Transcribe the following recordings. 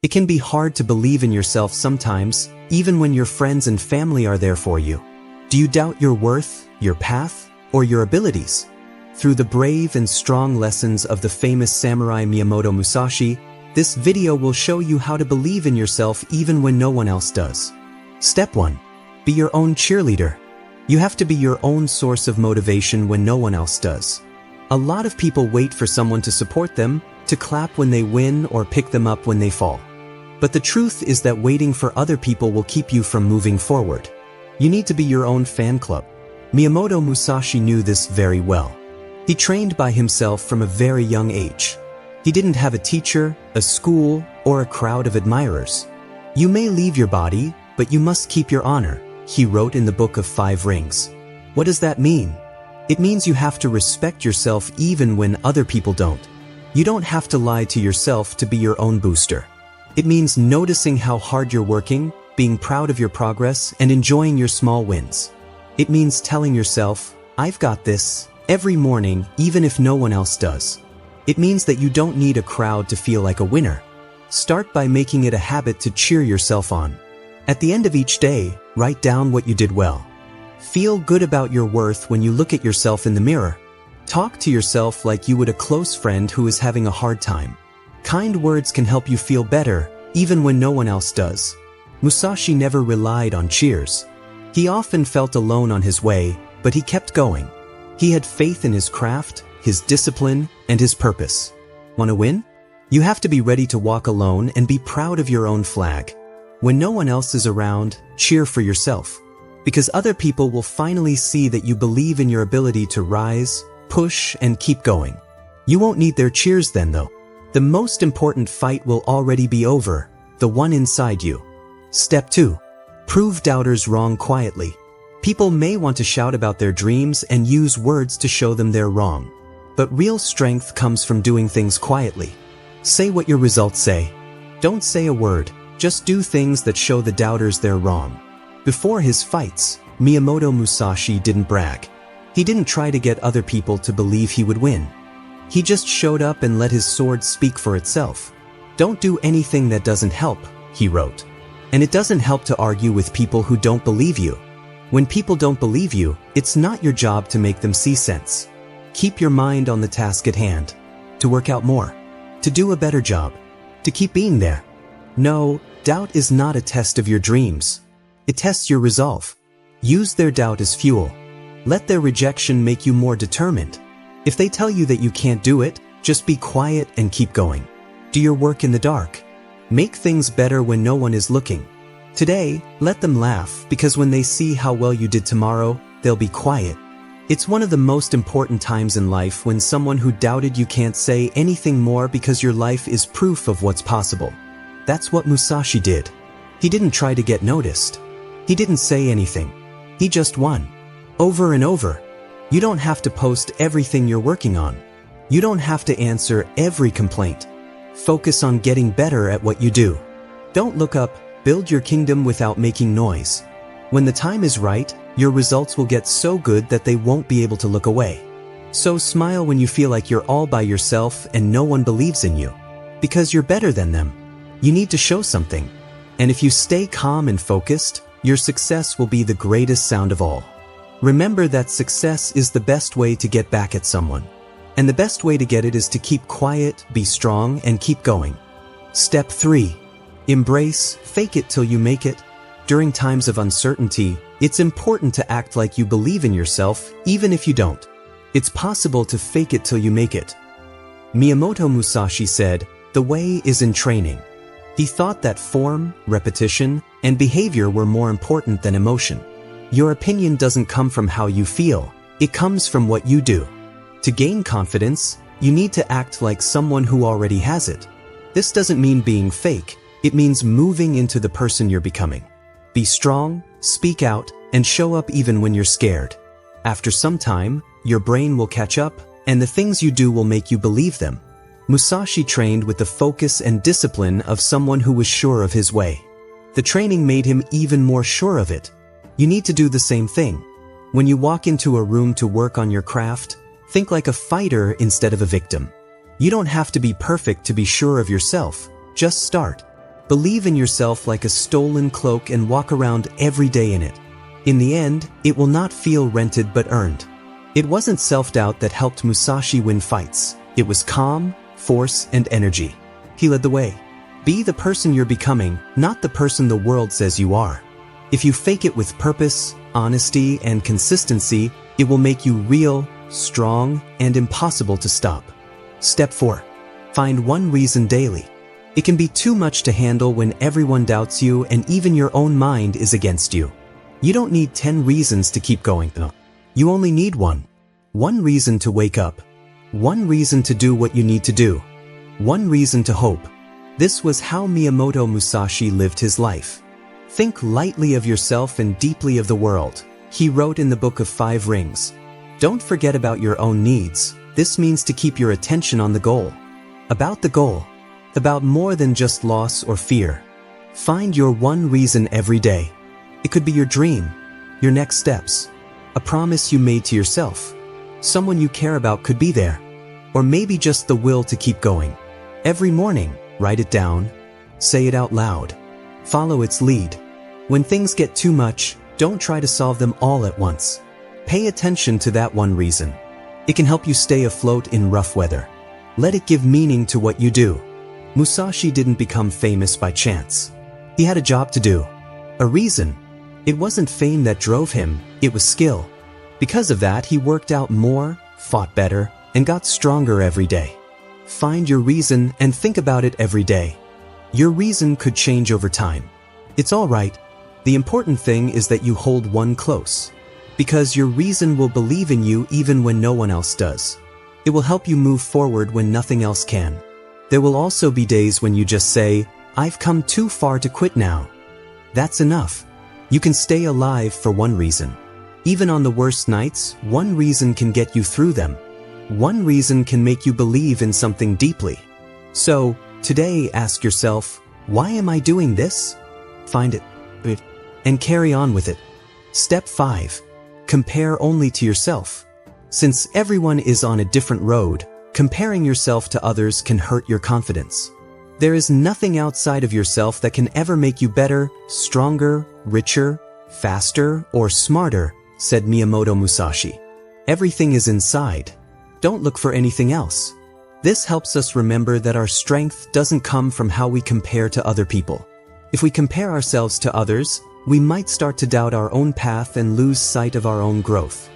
It can be hard to believe in yourself sometimes, even when your friends and family are there for you. Do you doubt your worth, your path, or your abilities? Through the brave and strong lessons of the famous samurai Miyamoto Musashi, this video will show you how to believe in yourself even when no one else does. Step 1. Be your own cheerleader. You have to be your own source of motivation when no one else does. A lot of people wait for someone to support them, to clap when they win or pick them up when they fall. But the truth is that waiting for other people will keep you from moving forward. You need to be your own fan club. Miyamoto Musashi knew this very well. He trained by himself from a very young age. He didn't have a teacher, a school, or a crowd of admirers. You may leave your body, but you must keep your honor, he wrote in the Book of 5 Rings. What does that mean? It means you have to respect yourself even when other people don't. You don't have to lie to yourself to be your own booster. It means noticing how hard you're working, being proud of your progress, and enjoying your small wins. It means telling yourself, "I've got this," every morning, even if no one else does. It means that you don't need a crowd to feel like a winner. Start by making it a habit to cheer yourself on. At the end of each day, write down what you did well. Feel good about your worth when you look at yourself in the mirror. Talk to yourself like you would a close friend who is having a hard time. Kind words can help you feel better, even when no one else does. Musashi never relied on cheers. He often felt alone on his way, but he kept going. He had faith in his craft, his discipline, and his purpose. Want to win? You have to be ready to walk alone and be proud of your own flag. When no one else is around, cheer for yourself. Because other people will finally see that you believe in your ability to rise, push, and keep going. You won't need their cheers then though. The most important fight will already be over, the one inside you. Step 2. Prove doubters wrong quietly. People may want to shout about their dreams and use words to show them they're wrong. But real strength comes from doing things quietly. Say what your results say. Don't say a word, just do things that show the doubters they're wrong. Before his fights, Miyamoto Musashi didn't brag. He didn't try to get other people to believe he would win. He just showed up and let his sword speak for itself. Don't do anything that doesn't help, he wrote. And it doesn't help to argue with people who don't believe you. When people don't believe you, it's not your job to make them see sense. Keep your mind on the task at hand. To work out more. To do a better job. To keep being there. No, doubt is not a test of your dreams. It tests your resolve. Use their doubt as fuel. Let their rejection make you more determined. If they tell you that you can't do it, just be quiet and keep going. Do your work in the dark. Make things better when no one is looking. Today, let them laugh because when they see how well you did tomorrow, they'll be quiet. It's one of the most important times in life when someone who doubted you can't say anything more because your life is proof of what's possible. That's what Musashi did. He didn't try to get noticed. He didn't say anything. He just won. Over and over. You don't have to post everything you're working on. You don't have to answer every complaint. Focus on getting better at what you do. Don't look up, build your kingdom without making noise. When the time is right, your results will get so good that they won't be able to look away. So smile when you feel like you're all by yourself and no one believes in you. Because you're better than them. You need to show something. And if you stay calm and focused, your success will be the greatest sound of all. Remember that success is the best way to get back at someone. And the best way to get it is to keep quiet, be strong, and keep going. Step 3. Embrace, fake it till you make it. During times of uncertainty, it's important to act like you believe in yourself, even if you don't. It's possible to fake it till you make it. Miyamoto Musashi said, "The way is in training." He thought that form, repetition, and behavior were more important than emotion. Your opinion doesn't come from how you feel, it comes from what you do. To gain confidence, you need to act like someone who already has it. This doesn't mean being fake, it means moving into the person you're becoming. Be strong, speak out, and show up even when you're scared. After some time, your brain will catch up, and the things you do will make you believe them. Musashi trained with the focus and discipline of someone who was sure of his way. The training made him even more sure of it. You need to do the same thing. When you walk into a room to work on your craft, think like a fighter instead of a victim. You don't have to be perfect to be sure of yourself, just start. Believe in yourself like a stolen cloak and walk around every day in it. In the end, it will not feel rented but earned. It wasn't self-doubt that helped Musashi win fights. It was calm, force, and energy. He led the way. Be the person you're becoming, not the person the world says you are. If you fake it with purpose, honesty, and consistency, it will make you real, strong, and impossible to stop. Step 4. Find one reason daily. It can be too much to handle when everyone doubts you and even your own mind is against you. You don't need 10 reasons to keep going. You only need one. One reason to wake up. One reason to do what you need to do. One reason to hope. This was how Miyamoto Musashi lived his life. Think lightly of yourself and deeply of the world. He wrote in the Book of 5 Rings. Don't forget about your own needs. This means to keep your attention on the goal. About the goal. About more than just loss or fear. Find your one reason every day. It could be your dream, your next steps, a promise you made to yourself. Someone you care about could be there. Or maybe just the will to keep going. Every morning, write it down. Say it out loud. Follow its lead. When things get too much, don't try to solve them all at once. Pay attention to that one reason. It can help you stay afloat in rough weather. Let it give meaning to what you do. Musashi didn't become famous by chance. He had a job to do. A reason. It wasn't fame that drove him, it was skill. Because of that, he worked out more, fought better, and got stronger every day. Find your reason and think about it every day. Your reason could change over time. It's all right. The important thing is that you hold one close. Because your reason will believe in you even when no one else does. It will help you move forward when nothing else can. There will also be days when you just say, I've come too far to quit now. That's enough. You can stay alive for one reason. Even on the worst nights, one reason can get you through them. One reason can make you believe in something deeply. So, today ask yourself, why am I doing this? Find it, and carry on with it. Step 5. Compare only to yourself. Since everyone is on a different road, comparing yourself to others can hurt your confidence. There is nothing outside of yourself that can ever make you better, stronger, richer, faster, or smarter, said Miyamoto Musashi. Everything is inside. Don't look for anything else. This helps us remember that our strength doesn't come from how we compare to other people. If we compare ourselves to others, we might start to doubt our own path and lose sight of our own growth.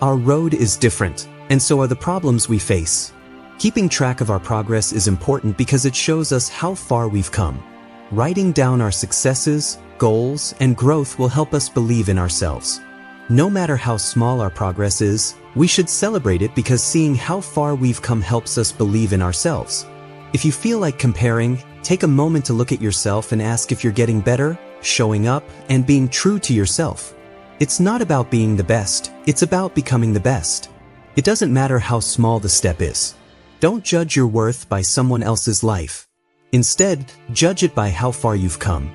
Our road is different, and so are the problems we face. Keeping track of our progress is important because it shows us how far we've come. Writing down our successes, goals, and growth will help us believe in ourselves. No matter how small our progress is, we should celebrate it because seeing how far we've come helps us believe in ourselves. If you feel like comparing, take a moment to look at yourself and ask if you're getting better, showing up, and being true to yourself. It's not about being the best, it's about becoming the best. It doesn't matter how small the step is. Don't judge your worth by someone else's life. Instead, judge it by how far you've come.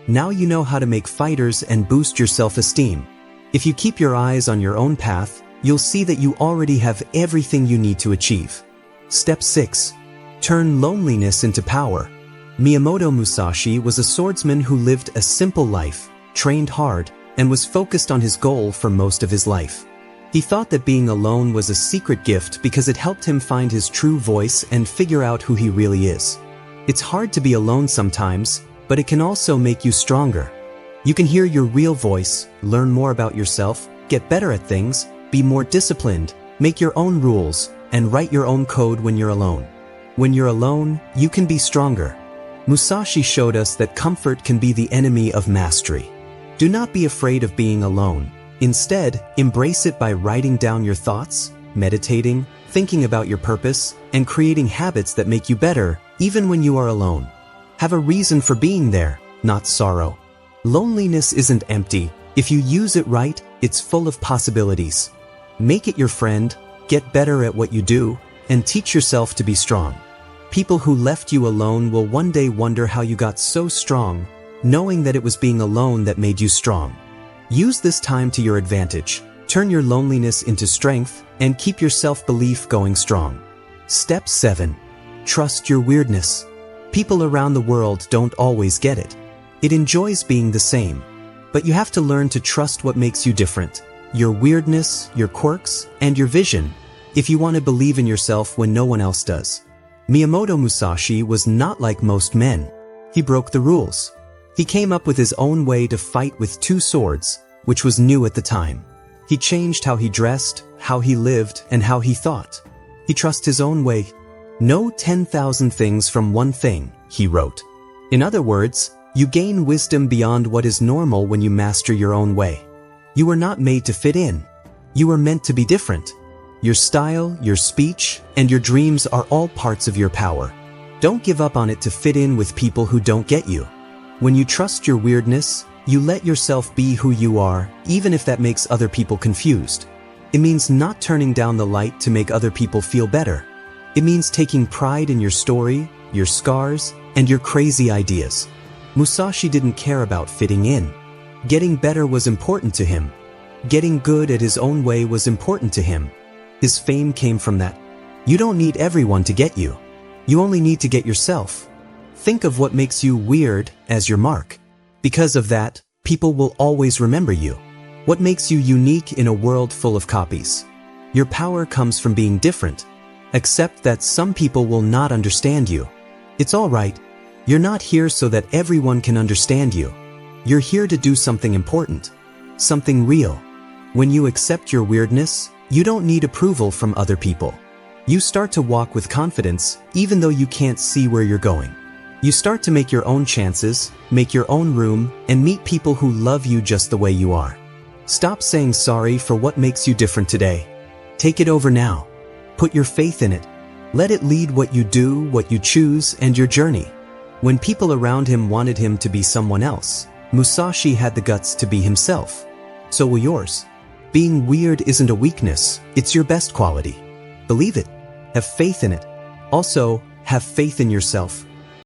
Now you know how to make fighters and boost your self-esteem. If you keep your eyes on your own path, you'll see that you already have everything you need to achieve. Step 6. Turn loneliness into power. Miyamoto Musashi was a swordsman who lived a simple life, trained hard, and was focused on his goal for most of his life. He thought that being alone was a secret gift because it helped him find his true voice and figure out who he really is. It's hard to be alone sometimes, but it can also make you stronger. You can hear your real voice, learn more about yourself, get better at things, be more disciplined, make your own rules, and write your own code when you're alone. When you're alone, you can be stronger. Musashi showed us that comfort can be the enemy of mastery. Do not be afraid of being alone. Instead, embrace it by writing down your thoughts, meditating, thinking about your purpose, and creating habits that make you better, even when you are alone. Have a reason for being there, not sorrow. Loneliness isn't empty. If you use it right, it's full of possibilities. Make it your friend, get better at what you do, and teach yourself to be strong. People who left you alone will one day wonder how you got so strong, knowing that it was being alone that made you strong. Use this time to your advantage. Turn your loneliness into strength and keep your self-belief going strong. Step 7. Trust your weirdness. People around the world don't always get it. It enjoys being the same. But you have to learn to trust what makes you different. Your weirdness, your quirks, and your vision, if you want to believe in yourself when no one else does. Miyamoto Musashi was not like most men. He broke the rules. He came up with his own way to fight with two swords, which was new at the time. He changed how he dressed, how he lived, and how he thought. He trusted his own way. Know 10,000 things from one thing, he wrote. In other words, you gain wisdom beyond what is normal when you master your own way. You were not made to fit in. You were meant to be different. Your style, your speech, and your dreams are all parts of your power. Don't give up on it to fit in with people who don't get you. When you trust your weirdness, you let yourself be who you are, even if that makes other people confused. It means not turning down the light to make other people feel better. It means taking pride in your story, your scars, and your crazy ideas. Musashi didn't care about fitting in. Getting better was important to him. Getting good at his own way was important to him. His fame came from that. You don't need everyone to get you. You only need to get yourself. Think of what makes you weird as your mark. Because of that, people will always remember you. What makes you unique in a world full of copies? Your power comes from being different. Accept that some people will not understand you. It's all right. You're not here so that everyone can understand you. You're here to do something important. Something real. When you accept your weirdness, you don't need approval from other people. You start to walk with confidence, even though you can't see where you're going. You start to make your own chances, make your own room, and meet people who love you just the way you are. Stop saying sorry for what makes you different today. Take it over now. Put your faith in it. Let it lead what you do, what you choose, and your journey. When people around him wanted him to be someone else, Musashi had the guts to be himself. So will yours. Being weird isn't a weakness, it's your best quality. Believe it. Have faith in it. Also, have faith in yourself.